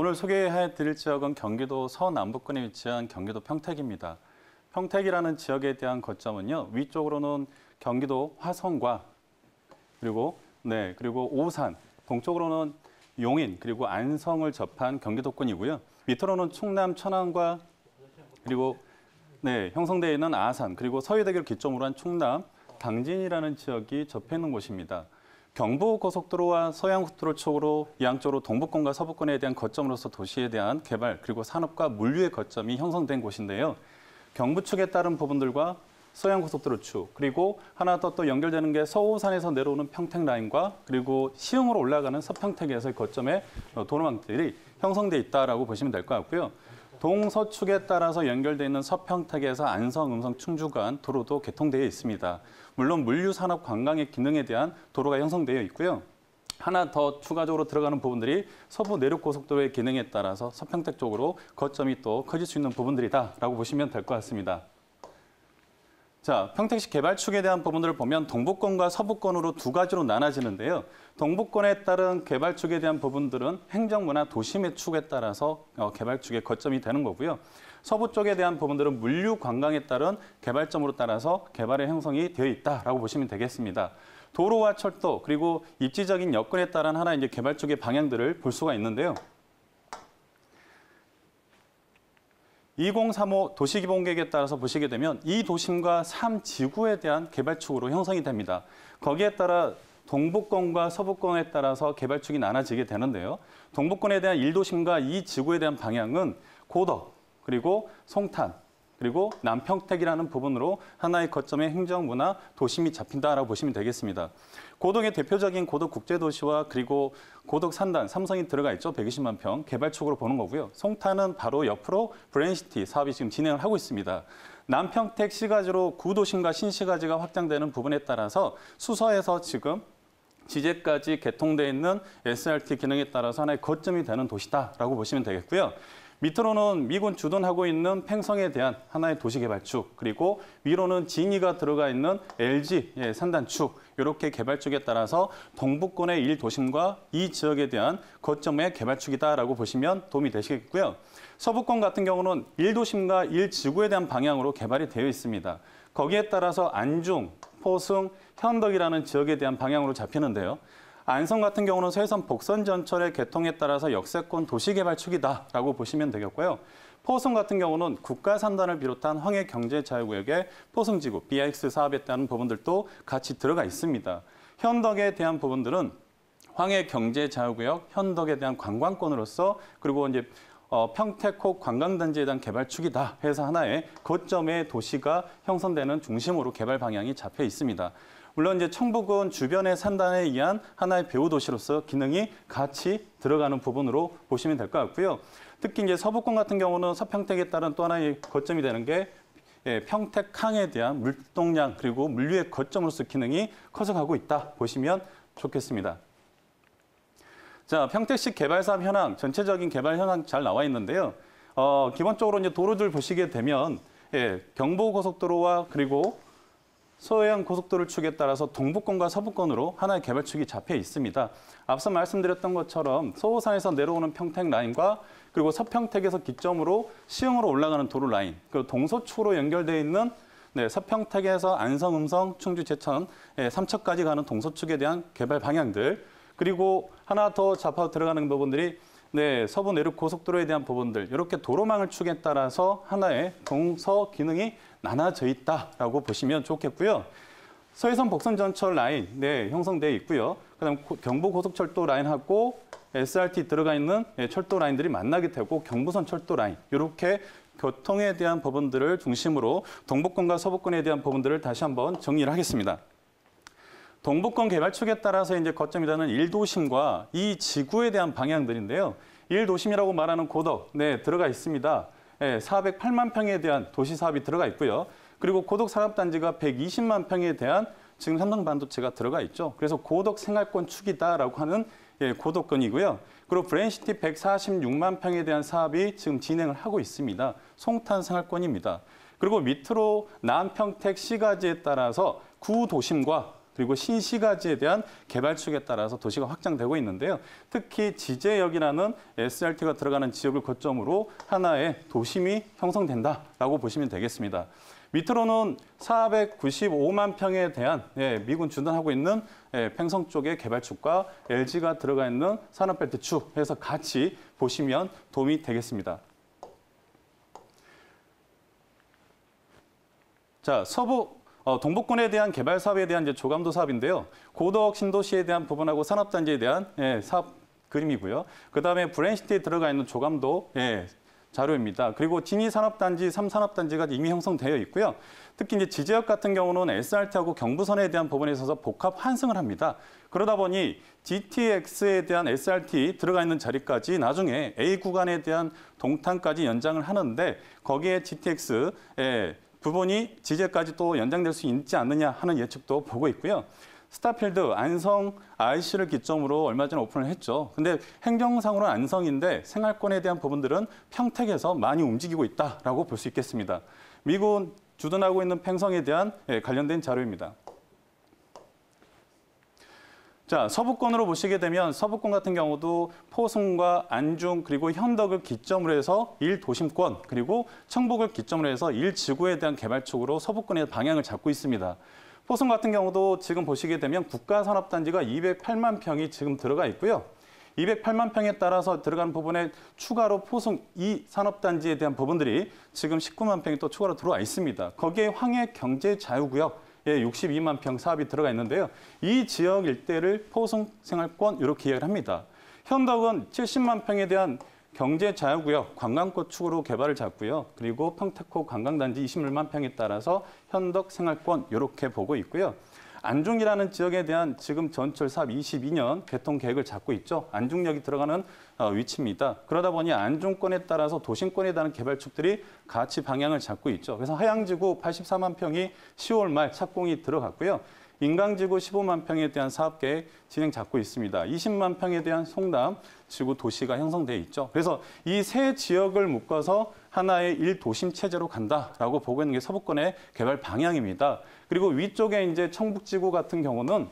오늘 소개해 드릴 지역은 경기도 서남부권에 위치한 경기도 평택입니다. 평택이라는 지역에 대한 거점은요. 위쪽으로는 경기도 화성과 그리고 오산, 동쪽으로는 용인 그리고 안성을 접한 경기도권이고요. 밑으로는 충남 천안과 그리고 형성되어 있는 아산 그리고 서해대교를 기점으로 한 충남 당진이라는 지역이 접해 있는 곳입니다. 경부고속도로와 서해안고속도로 쪽으로 양쪽으로 동부권과 서부권에 대한 거점으로서 도시에 대한 개발 그리고 산업과 물류의 거점이 형성된 곳인데요. 경부 축에 따른 부분들과 서해안고속도로 축 그리고 하나 더 연결되는 게 서오산에서 내려오는 평택라인과 그리고 시흥으로 올라가는 서평택에서의 거점에 도로망들이 형성돼 있다라고 보시면 될 것 같고요. 동서축에 따라서 연결되어 있는 서평택에서 안성, 음성, 충주 간 도로도 개통되어 있습니다. 물론 물류, 산업, 관광의 기능에 대한 도로가 형성되어 있고요. 하나 더 추가적으로 들어가는 부분들이 서부 내륙고속도로의 기능에 따라서 서평택 쪽으로 거점이 또 커질 수 있는 부분들이다라고 보시면 될 것 같습니다. 자, 평택시 개발축에 대한 부분들을 보면 동부권과 서부권으로 두 가지로 나눠지는데요. 동부권에 따른 개발축에 대한 부분들은 행정부나 도심의 축에 따라서 개발축의 거점이 되는 거고요. 서부 쪽에 대한 부분들은 물류 관광에 따른 개발점으로 따라서 개발의 형성이 되어 있다라고 보시면 되겠습니다. 도로와 철도 그리고 입지적인 여건에 따른 하나 이제 개발축의 방향들을 볼 수가 있는데요. 2035 도시기본계획에 따라서 보시게 되면 이 도심과 3지구에 대한 개발축으로 형성이 됩니다. 거기에 따라 동부권과 서부권에 따라서 개발축이 나눠지게 되는데요. 동부권에 대한 1도심과 2지구에 대한 방향은 고덕, 그리고 송탄, 그리고 남평택이라는 부분으로 하나의 거점의 행정부나 도심이 잡힌다라고 보시면 되겠습니다. 고덕의 대표적인 고덕국제도시와 그리고 고덕산단, 삼성이 들어가 있죠. 120만 평 개발축으로 보는 거고요. 송탄은 바로 옆으로 브레인시티 사업이 지금 진행을 하고 있습니다. 남평택 시가지로 구도심과 신시가지가 확장되는 부분에 따라서 수서에서 지금 지제까지 개통되어 있는 SRT 기능에 따라서 하나의 거점이 되는 도시다라고 보시면 되겠고요. 밑으로는 미군 주둔하고 있는 팽성에 대한 하나의 도시개발축, 그리고 위로는 진이가 들어가 있는 LG 산단축, 이렇게 개발축에 따라서 동부권의 1도심과 이 지역에 대한 거점의 개발축이다라고 보시면 도움이 되시겠고요. 서부권 같은 경우는 1도심과 1지구에 대한 방향으로 개발이 되어 있습니다. 거기에 따라서 안중, 포승, 현덕이라는 지역에 대한 방향으로 잡히는데요. 안성 같은 경우는 서해선 복선 전철의 개통에 따라서 역세권 도시개발축이다라고 보시면 되겠고요. 포승 같은 경우는 국가산단을 비롯한 황해경제자유구역의 포승지구, BIX 사업에 따른 부분들도 같이 들어가 있습니다. 현덕에 대한 부분들은 황해경제자유구역, 현덕에 대한 관광권으로서 그리고 이제 평택호 관광단지에 대한 개발축이다 해서 하나의 거점의 도시가 형성되는 중심으로 개발 방향이 잡혀 있습니다. 물론 이제 청북은 주변의 산단에 의한 하나의 배후 도시로서 기능이 같이 들어가는 부분으로 보시면 될 것 같고요. 특히 이제 서부권 같은 경우는 서평택에 따른 또 하나의 거점이 되는 게 평택항에 대한 물동량 그리고 물류의 거점으로서 기능이 커져가고 있다 보시면 좋겠습니다. 자, 평택시 개발사업 현황, 전체적인 개발 현황 잘 나와 있는데요. 기본적으로 이제 도로들 보시게 되면 경부고속도로와 그리고 서해안 고속도로 축에 따라서 동부권과 서부권으로 하나의 개발축이 잡혀 있습니다. 앞서 말씀드렸던 것처럼 서오산에서 내려오는 평택 라인과 그리고 서평택에서 기점으로 시흥으로 올라가는 도로 라인, 그리고 동서축으로 연결되어 있는 서평택에서 안성, 음성, 충주, 제천, 삼척까지 가는 동서축에 대한 개발 방향들, 그리고 하나 더 잡아 들어가는 부분들이 서부 내륙 고속도로에 대한 부분들, 이렇게 도로망을 축에 따라서 하나의 동서 기능이 나눠져 있다라고 보시면 좋겠고요. 서해선 복선 전철 라인 형성되어 있고요. 그다음 경부 고속철도 라인하고 SRT 들어가 있는 철도 라인들이 만나게 되고 경부선 철도 라인, 이렇게 교통에 대한 부분들을 중심으로 동부권과 서부권에 대한 부분들을 다시 한번 정리를 하겠습니다. 동부권 개발축에 따라서 이제 거점이 되는 1도심과 이 지구에 대한 방향들인데요. 1도심이라고 말하는 고덕, 들어가 있습니다. 408만 평에 대한 도시 사업이 들어가 있고요. 그리고 고덕 산업단지가 120만 평에 대한 지금 삼성반도체가 들어가 있죠. 그래서 고덕 생활권 축이다라고 하는 고덕권이고요. 그리고 브레인시티 146만 평에 대한 사업이 지금 진행을 하고 있습니다. 송탄 생활권입니다. 그리고 밑으로 남평택 시가지에 따라서 구도심과 그리고 신시가지에 대한 개발축에 따라서 도시가 확장되고 있는데요. 특히 지제역이라는 SRT가 들어가는 지역을 거점으로 하나의 도심이 형성된다라고 보시면 되겠습니다. 밑으로는 495만 평에 대한 미군 주둔하고 있는 팽성 쪽의 개발축과 LG가 들어가 있는 산업벨트 축 해서 같이 보시면 도움이 되겠습니다. 자, 동북권에 대한 개발 사업에 대한 이제 조감도 사업인데요. 고덕 신도시에 대한 부분하고 산업단지에 대한 사업 그림이고요. 그다음에 브랜시티에 들어가 있는 조감도 자료입니다. 그리고 진이 산업단지, 3산업단지가 이미 형성되어 있고요. 특히 이제 지지역 같은 경우는 SRT하고 경부선에 대한 부분에 있어서 복합 환승을 합니다. 그러다 보니 GTX에 대한 SRT 들어가 있는 자리까지 나중에 A 구간에 대한 동탄까지 연장을 하는데 거기에 GTX 부분이 지제까지 또 연장될 수 있지 않느냐 하는 예측도 보고 있고요. 스타필드 안성 IC를 기점으로 얼마 전에 오픈을 했죠. 근데 행정상으로는 안성인데 생활권에 대한 부분들은 평택에서 많이 움직이고 있다라고 볼 수 있겠습니다. 미군 주둔하고 있는 팽성에 대한 관련된 자료입니다. 자, 서부권으로 보시게 되면 서부권 같은 경우도 포승과 안중 그리고 현덕을 기점으로 해서 1도심권 그리고 청북을 기점으로 해서 1지구에 대한 개발축으로 서부권의 방향을 잡고 있습니다. 포승 같은 경우도 지금 보시게 되면 국가산업단지가 208만 평이 지금 들어가 있고요. 208만 평에 따라서 들어간 부분에 추가로 포승 2산업단지에 대한 부분들이 지금 19만 평이 또 추가로 들어와 있습니다. 거기에 황해경제자유구역 62만 평 사업이 들어가 있는데요. 이 지역 일대를 포승 생활권 이렇게 이야기를 합니다. 현덕은 70만 평에 대한 경제자유구역 관광권 축으로 개발을 잡고요. 그리고 평택호 관광단지 21만 평에 따라서 현덕 생활권 이렇게 보고 있고요. 안중이라는 지역에 대한 지금 전철 사업 22년 개통 계획을 잡고 있죠. 안중역이 들어가는 위치입니다. 그러다 보니 안중권에 따라서 도심권에 대한 개발축들이 같이 방향을 잡고 있죠. 그래서 하양지구 84만 평이 10월 말 착공이 들어갔고요. 인강지구 15만 평에 대한 사업계획 진행 잡고 있습니다. 20만 평에 대한 송담 지구 도시가 형성돼 있죠. 그래서 이 세 지역을 묶어서 하나의 1도심 체제로 간다라고 보고 있는 게 서부권의 개발 방향입니다. 그리고 위쪽에 이제 청북지구 같은 경우는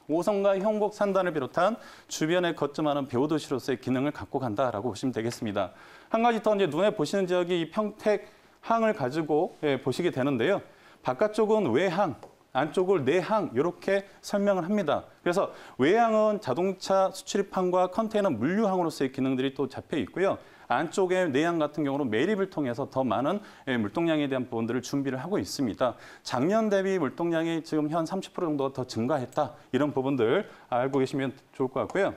오성과 형곡 산단을 비롯한 주변에 거점하는 배후도시로서의 기능을 갖고 간다라고 보시면 되겠습니다. 한 가지 더 이제 눈에 보시는 지역이 이 평택항을 가지고 보시게 되는데요. 바깥쪽은 외항, 안쪽을 내항 이렇게 설명을 합니다. 그래서 외항은 자동차 수출입항과 컨테이너 물류항으로서의 기능들이 또 잡혀 있고요. 안쪽에 내항 같은 경우는 매립을 통해서 더 많은 물동량에 대한 부분들을 준비를 하고 있습니다. 작년 대비 물동량이 지금 현 30% 정도 더 증가했다. 이런 부분들 알고 계시면 좋을 것 같고요.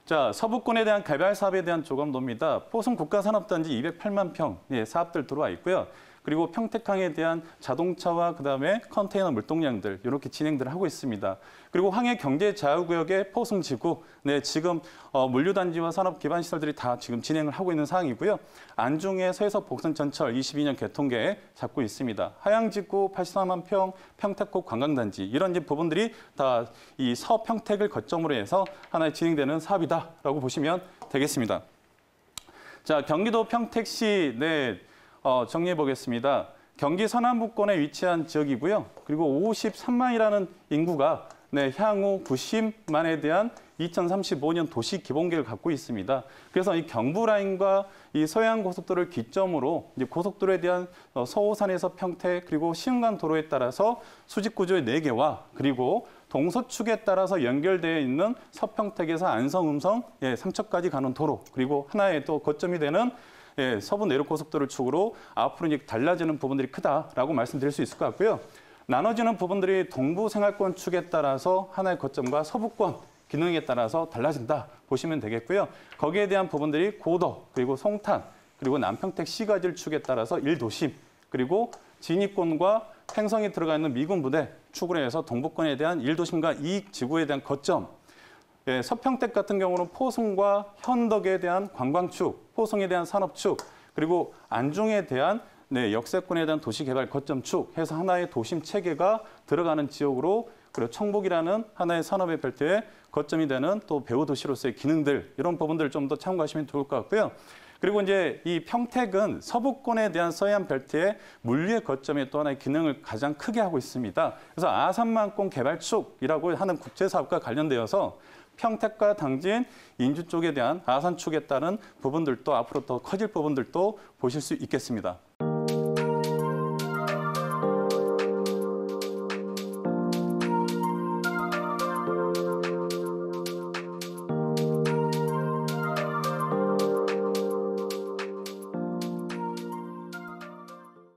자, 서부권에 대한 개발 사업에 대한 조감도입니다. 포승 국가산업단지 208만 평 사업들 들어와 있고요. 그리고 평택항에 대한 자동차와 그다음에 컨테이너 물동량들 이렇게 진행들 하고 있습니다. 그리고 황해경제자유구역의 포승지구, 지금 물류단지와 산업기반시설들이 다 지금 진행을 하고 있는 상황이고요. 안중의 서해석 복선전철 22년 개통계획 잡고 있습니다. 하양지구 84만 평, 평택호 관광단지 이런 부분들이 다 이 서평택을 거점으로 해서 하나의 진행되는 사업이다라고 보시면 되겠습니다. 자, 경기도 평택시 정리해 보겠습니다. 경기 서남부권에 위치한 지역이고요. 그리고 53만이라는 인구가 향후 90만에 대한 2035년 도시 기본계획을 갖고 있습니다. 그래서 이 경부라인과 이 서해안고속도로를 기점으로 이제 고속도로에 대한 서호산에서 평택 그리고 시흥간 도로에 따라서 수직구조의 4개와 그리고 동서축에 따라서 연결되어 있는 서평택에서 안성, 음성, 삼척까지 가는 도로 그리고 하나의 또 거점이 되는 서부 내륙고속도로 축으로 앞으로 이제 달라지는 부분들이 크다라고 말씀드릴 수 있을 것 같고요. 나눠지는 부분들이 동부 생활권 축에 따라서 하나의 거점과 서부권 기능에 따라서 달라진다 보시면 되겠고요. 거기에 대한 부분들이 고덕 그리고 송탄 그리고 남평택 시가지 축에 따라서 1도심 그리고 진입권과 팽성이 들어가 있는 미군 부대 축으로 해서 동북권에 대한 1도심과 2지구에 대한 거점 서평택 같은 경우는 포승과 현덕에 대한 관광축, 포승에 대한 산업축, 그리고 안중에 대한 역세권에 대한 도시개발 거점축 해서 하나의 도심 체계가 들어가는 지역으로 그리고 청북이라는 하나의 산업의 벨트의 거점이 되는 또 배후도시로서의 기능들 이런 부분들을 좀 더 참고하시면 좋을 것 같고요. 그리고 이제 이 평택은 서부권에 대한 서해안 벨트의 물류의 거점의 또 하나의 기능을 가장 크게 하고 있습니다. 그래서 아산만권 개발축이라고 하는 국제사업과 관련되어서 평택과 당진, 인주 쪽에 대한 아산 축에 따른 부분들도 앞으로 더 커질 부분들도 보실 수 있겠습니다.